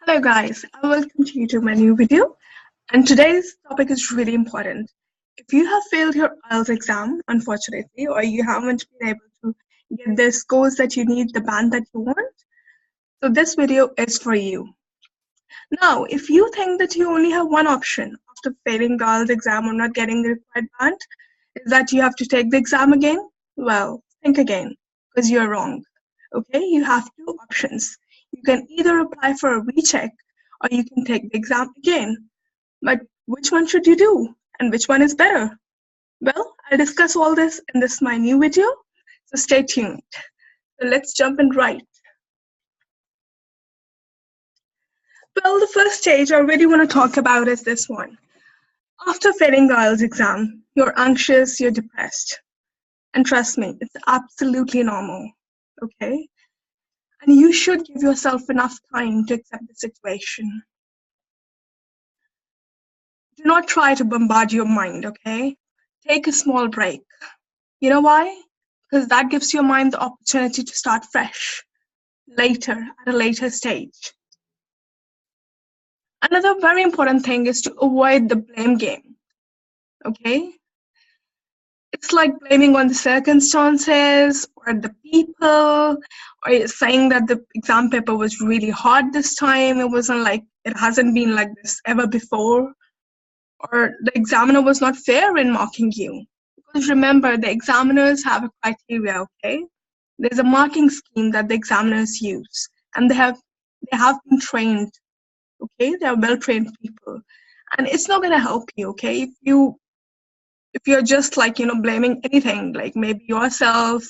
Hello guys, and welcome to you to my new video. And today's topic is really important. If you have failed your IELTS exam, unfortunately, or you haven't been able to get the scores that you need, the band that you want, so this video is for you. Now, if you think that you only have one option after failing the IELTS exam or not getting the required band, is that you have to take the exam again, well, think again, because you're wrong. Okay, you have two options. You can either apply for a recheck or you can take the exam again. But which one should you do? And which one is better? Well, I'll discuss all this in this my new video, so stay tuned. So let's jump in right. Well, the first stage I really want to talk about is this one. After failing the IELTS exam, you're anxious, you're depressed. And trust me, it's absolutely normal, okay? And you should give yourself enough time to accept the situation. Do not try to bombard your mind, okay? Take a small break. You know why? Because that gives your mind the opportunity to start fresh, later, at a later stage. Another very important thing is to avoid the blame game, okay? It's like blaming on the circumstances or the people, or saying that the exam paper was really hard this time. It hasn't been like this ever before. Or the examiner was not fair in marking you. Because remember, the examiners have a criteria, okay? There's a marking scheme that the examiners use, and they have been trained, okay? They are well-trained people. And it's not gonna help you, okay? If you're just blaming anything, like maybe yourself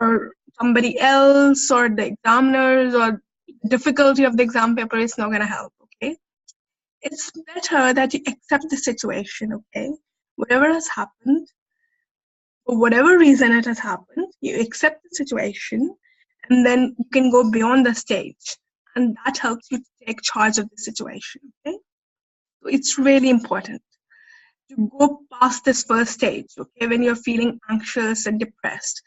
or somebody else or the examiners or difficulty of the exam paper, it's not gonna help, okay? It's better that you accept the situation, okay? Whatever has happened, for whatever reason it has happened, you accept the situation and then you can go beyond the stage, and that helps you to take charge of the situation, okay? So it's really important to go past this first stage, okay, when you're feeling anxious and depressed,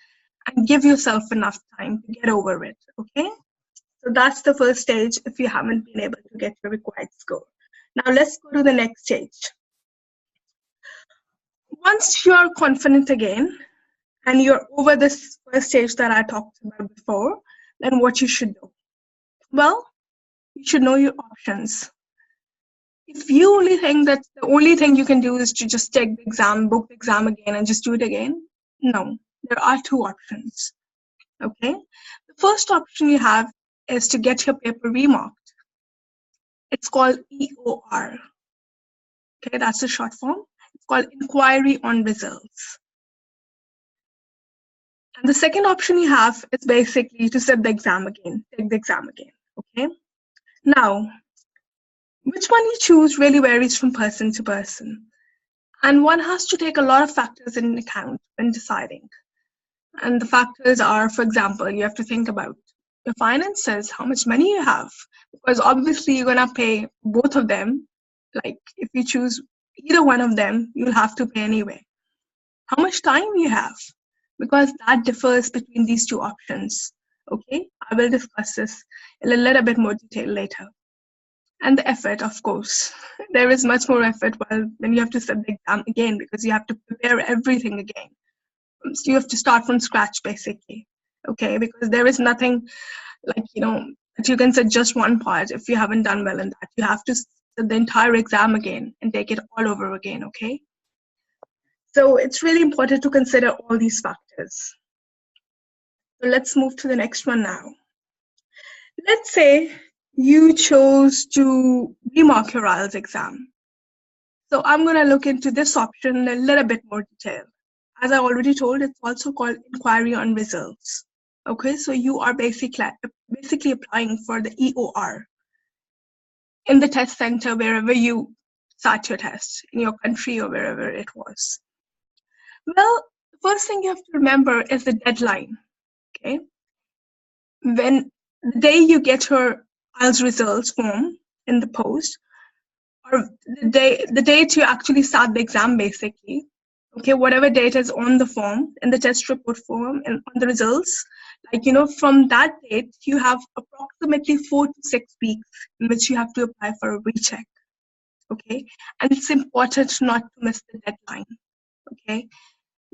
and give yourself enough time to get over it, okay? So that's the first stage if you haven't been able to get your required score. Now let's go to the next stage. Once you are confident again, and you're over this first stage that I talked about before, then what you should do? Well, you should know your options. If you only think that the only thing you can do is to just take the exam, book the exam again, and just do it again, no, there are two options, okay? The first option you have is to get your paper remarked. It's called EOR, okay? That's the short form. It's called Inquiry on Results. And the second option you have is basically to sit the exam again, take the exam again, okay? Now, which one you choose really varies from person to person. And one has to take a lot of factors in account when deciding. And the factors are, for example, you have to think about your finances, how much money you have, because obviously you're gonna pay both of them. Like if you choose either one of them, you'll have to pay anyway. How much time you have, because that differs between these two options, okay? I will discuss this in a little bit more detail later. And the effort, of course. There is much more effort when you have to sit the exam again, because you have to prepare everything again. So you have to start from scratch, basically, okay? Because there is nothing that you can sit just one part if you haven't done well in that. You have to sit the entire exam again and take it all over again, okay? So it's really important to consider all these factors. So let's move to the next one now. Let's say you chose to remark your IELTS exam. So I'm going to look into this option in a little bit more detail. As I already told, it's also called Inquiry on Results. Okay, so you are basically applying for the EOR in the test center wherever you sat your test, in your country or wherever it was. Well, the first thing you have to remember is the deadline, okay? When the day you get your IELTS results form in the post, or the date you actually start the exam, basically, okay, whatever date is on the form, in the test report form and on the results, Like, from that date, you have approximately 4 to 6 weeks in which you have to apply for a recheck. Okay, and it's important not to miss the deadline. Okay,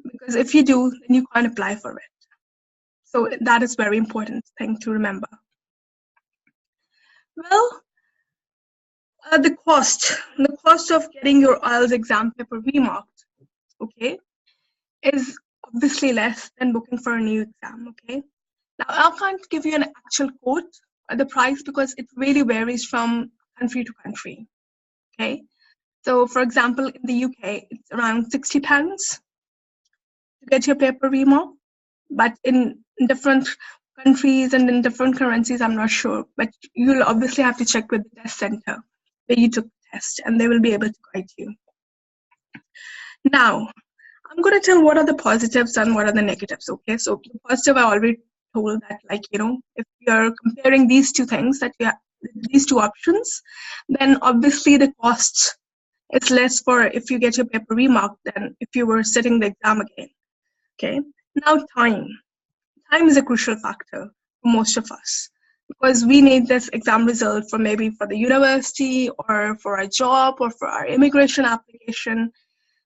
because if you do, then you can't apply for it. So that is very important thing to remember. Well, the cost of getting your IELTS exam paper remarked, okay, is obviously less than booking for a new exam. Okay, now I can't give you an actual quote or the price because it really varies from country to country. Okay, so for example, in the UK, it's around £60 to get your paper remarked, but in different countries and in different currencies, I'm not sure. But you'll obviously have to check with the test center where you took the test, and they will be able to guide you. Now, I'm going to tell what are the positives and what are the negatives. Okay, so the positive, I already told that, like, if you're comparing these two things, that you have these two options, then obviously the cost is less for if you get your paper remarked than if you were sitting the exam again. Okay, now time is a crucial factor for most of us because we need this exam result for maybe for the university or for a job or for our immigration application,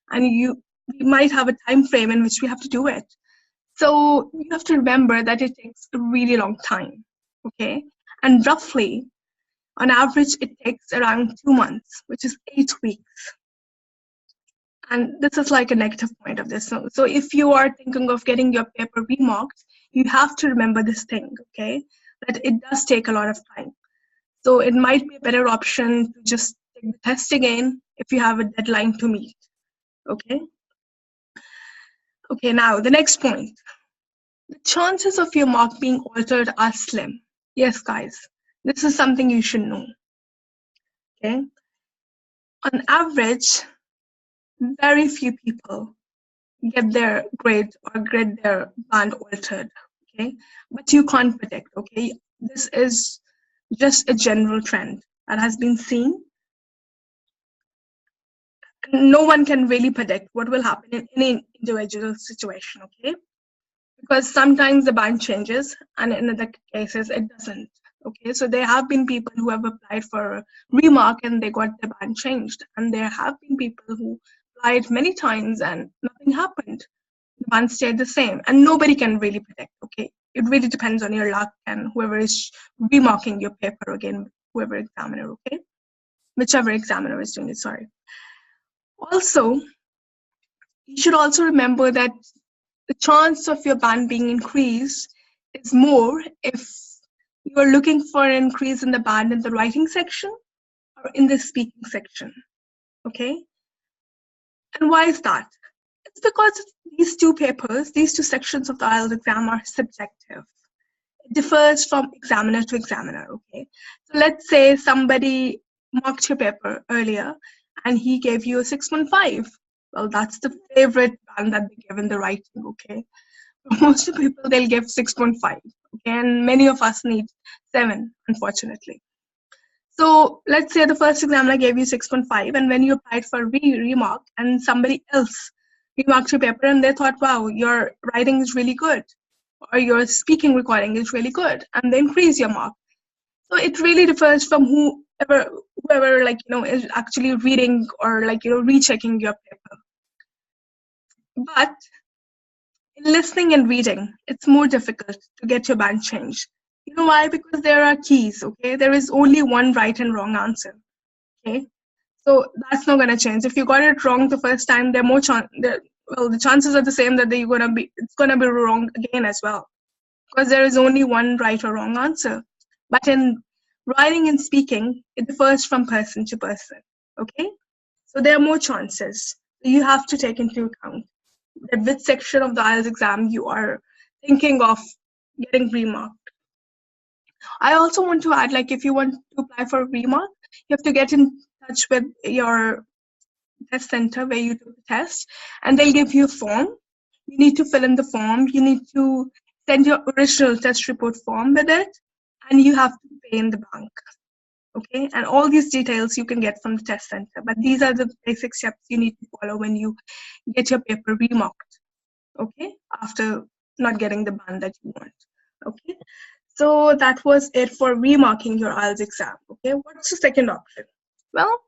and we might have a time frame in which we have to do it. So you have to remember that it takes a really long time. Okay, and roughly on average it takes around 2 months, which is 8 weeks. And this is like a negative point of this. So if you are thinking of getting your paper remarked, you have to remember this thing, okay? That it does take a lot of time. So it might be a better option to just take the test again if you have a deadline to meet, okay? Okay, now the next point. The chances of your mark being altered are slim. Yes, guys, this is something you should know, okay? On average, very few people get their grade or get their band altered, okay? But you can't predict, okay? This is just a general trend that has been seen. No one can really predict what will happen in any individual situation, okay? Because sometimes the band changes and in other cases it doesn't, okay? So there have been people who have applied for remark and they got their band changed, and there have been people who applied many times and nothing happened. The band stayed the same, and nobody can really predict, okay? It really depends on your luck and whoever is remarking your paper again, whoever examiner, okay? Whichever examiner is doing it, sorry. Also, you should also remember that the chance of your band being increased is more if you are looking for an increase in the band in the writing section or in the speaking section, okay? And why is that? It's because these two papers, these two sections of the IELTS exam are subjective. It differs from examiner to examiner, okay? So let's say somebody marked your paper earlier and he gave you a 6.5. Well, that's the favorite band that they give in the writing, okay? Most of the people, they'll give 6.5, okay? And many of us need 7, unfortunately. So let's say the first examiner gave you 6.5, and when you applied for remark and somebody else remarked your paper and they thought, wow, your writing is really good or your speaking recording is really good, and they increase your mark. So it really differs from whoever like, is actually reading or like, rechecking your paper. But in listening and reading, it's more difficult to get your band changed. You know why? Because there are keys, okay? There is only one right and wrong answer, okay? So that's not going to change. If you got it wrong the first time, the chances are the same that it's going to be wrong again as well, because there is only one right or wrong answer. But in writing and speaking, it differs from person to person, okay? So there are more chances. You have to take into account that which section of the IELTS exam you are thinking of getting remarked. I also want to add, like, if you want to apply for a remark, you have to get in touch with your test center where you do the test, and they'll give you a form. You need to fill in the form. You need to send your original test report form with it, and you have to pay in the bank. Okay, and all these details you can get from the test center, but these are the basic steps you need to follow when you get your paper remarked, okay, after not getting the band that you want. Okay, so that was it for remarking your IELTS exam. Okay, what's the second option? Well,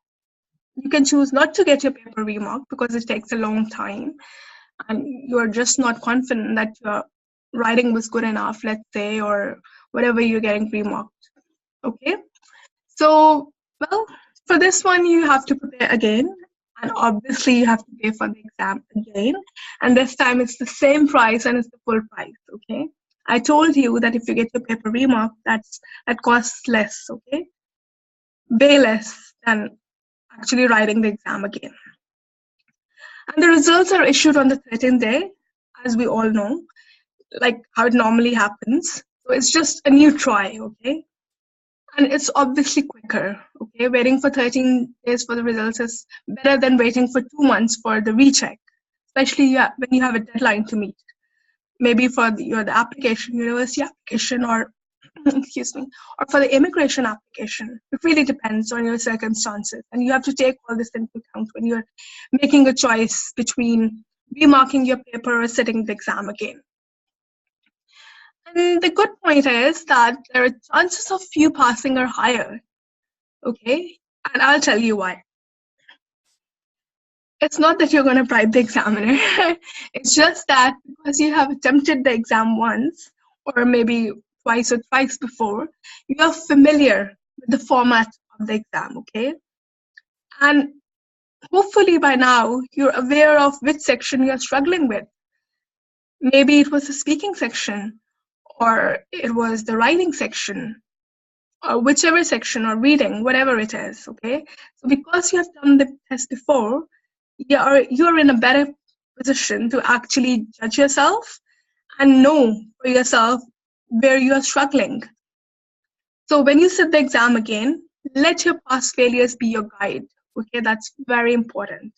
you can choose not to get your paper remarked because it takes a long time and you're just not confident that your writing was good enough, let's say, or whatever you're getting remarked. Okay, so, well, for this one, you have to prepare again, and obviously, you have to pay for the exam again. And this time, it's the same price and it's the full price. Okay, I told you that if you get your paper remarked, that costs less. Okay, way less than actually writing the exam again. And the results are issued on the 13th day, as we all know, like how it normally happens. So it's just a new try. Okay. And it's obviously quicker, okay? Waiting for 13 days for the results is better than waiting for 2 months for the recheck, especially when you have a deadline to meet. Maybe for the application, university application, or excuse me, or for the immigration application. It really depends on your circumstances, and you have to take all this into account when you're making a choice between remarking your paper or sitting the exam again. And the good point is that there are chances of you passing are higher, okay? And I'll tell you why. It's not that you're going to bribe the examiner. It's just that because you have attempted the exam once, or maybe twice or thrice before, you are familiar with the format of the exam, okay? And hopefully by now, you're aware of which section you're struggling with. Maybe it was the speaking section, or it was the writing section, or whichever section, or reading, whatever it is, okay? So because you have done the test before, you're in a better position to actually judge yourself and know for yourself where you are struggling. So when you sit the exam again, let your past failures be your guide, okay? That's very important.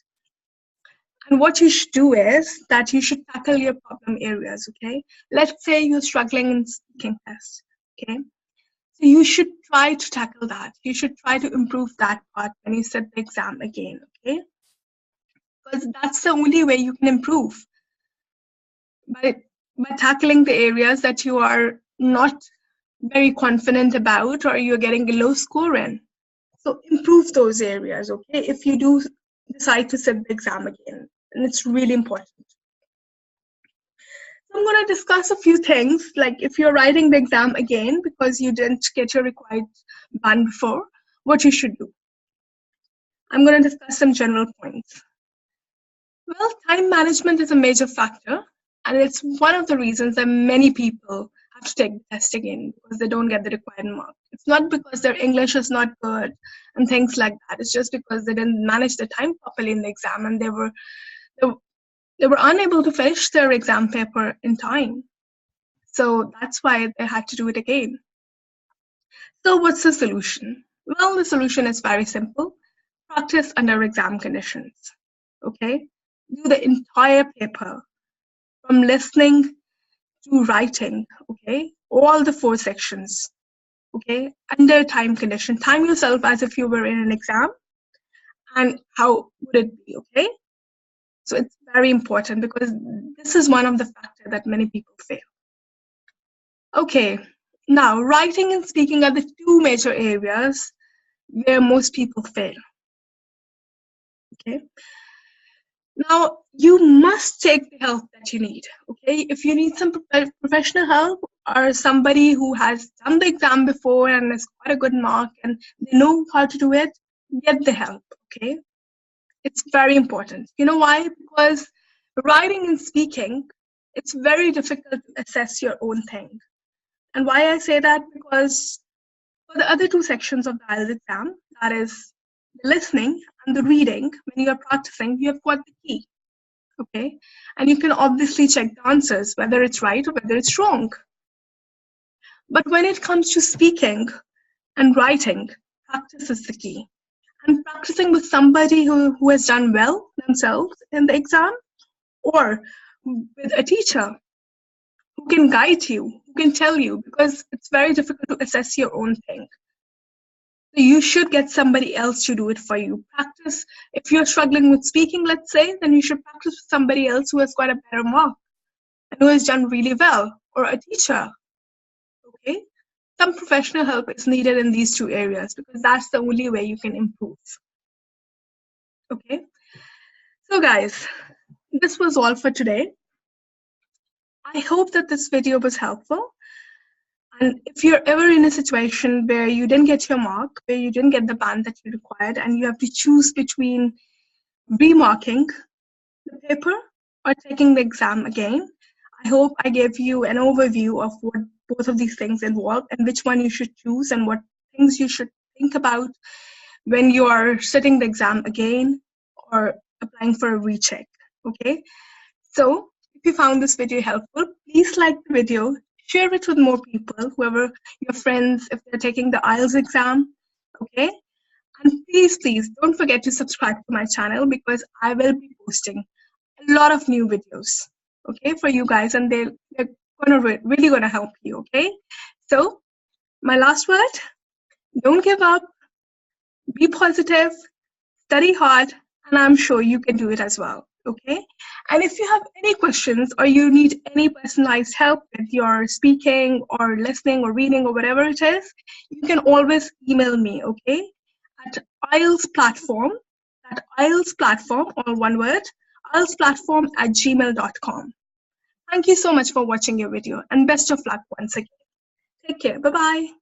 And what you should do is that you should tackle your problem areas, okay? Let's say you're struggling in speaking test, okay? So you should try to tackle that. You should try to improve that part when you sit the exam again, okay? Because that's the only way you can improve. By tackling the areas that you are not very confident about or you're getting a low score in. So improve those areas, okay? If you do decide to sit the exam again, and it's really important. So I'm going to discuss a few things, like if you're writing the exam again because you didn't get your required band before, what you should do. I'm going to discuss some general points. Well, time management is a major factor, and it's one of the reasons that many people have to take the test again because they don't get the required mark. It's not because their English is not good and things like that. It's just because they didn't manage the time properly in the exam and they were unable to finish their exam paper in time. So that's why they had to do it again. So what's the solution? Well, the solution is very simple. Practice under exam conditions, okay? Do the entire paper from listening to writing, okay? All the 4 sections, okay? Under time condition. Time yourself as if you were in an exam and how would it be, okay? So it's very important because this is one of the factors that many people fail. Okay, now writing and speaking are the 2 major areas where most people fail, okay? Now, you must take the help that you need, okay? If you need some professional help or somebody who has done the exam before and has got a good mark and they know how to do it, get the help, okay? It's very important. You know why? Because writing and speaking, it's very difficult to assess your own thing. And why I say that? Because for the other 2 sections of the IELTS exam, that is the listening and the reading, when you are practicing, you have got the key, okay? And you can obviously check the answers, whether it's right or whether it's wrong. But when it comes to speaking and writing, practice is the key. And practicing with somebody who has done well themselves in the exam, or with a teacher who can guide you, who can tell you, because it's very difficult to assess your own thing. So you should get somebody else to do it for you. Practice. If you're struggling with speaking, let's say, then you should practice with somebody else who has got a better mark and who has done really well, or a teacher. okay? Some professional help is needed in these two areas because that's the only way you can improve, okay? So guys, this was all for today. I hope that this video was helpful. And if you're ever in a situation where you didn't get your mark, where you didn't get the band that you required, and you have to choose between remarking the paper or taking the exam again, I hope I gave you an overview of what both of these things involve and which one you should choose and what things you should think about when you are sitting the exam again or applying for a recheck, okay? So if you found this video helpful, please like the video, share it with more people, whoever your friends, if they're taking the IELTS exam, okay? And please, please don't forget to subscribe to my channel because I will be posting a lot of new videos, okay, for you guys, and they're really gonna help you, okay? So my last word, don't give up, be positive, study hard, and I'm sure you can do it as well, okay? And if you have any questions or you need any personalized help with your speaking or listening or reading or whatever it is, you can always email me, okay? At IELTS platform, all one word, IELTSplatform@gmail.com. Thank you so much for watching your video and best of luck once again. Take care. Bye-bye.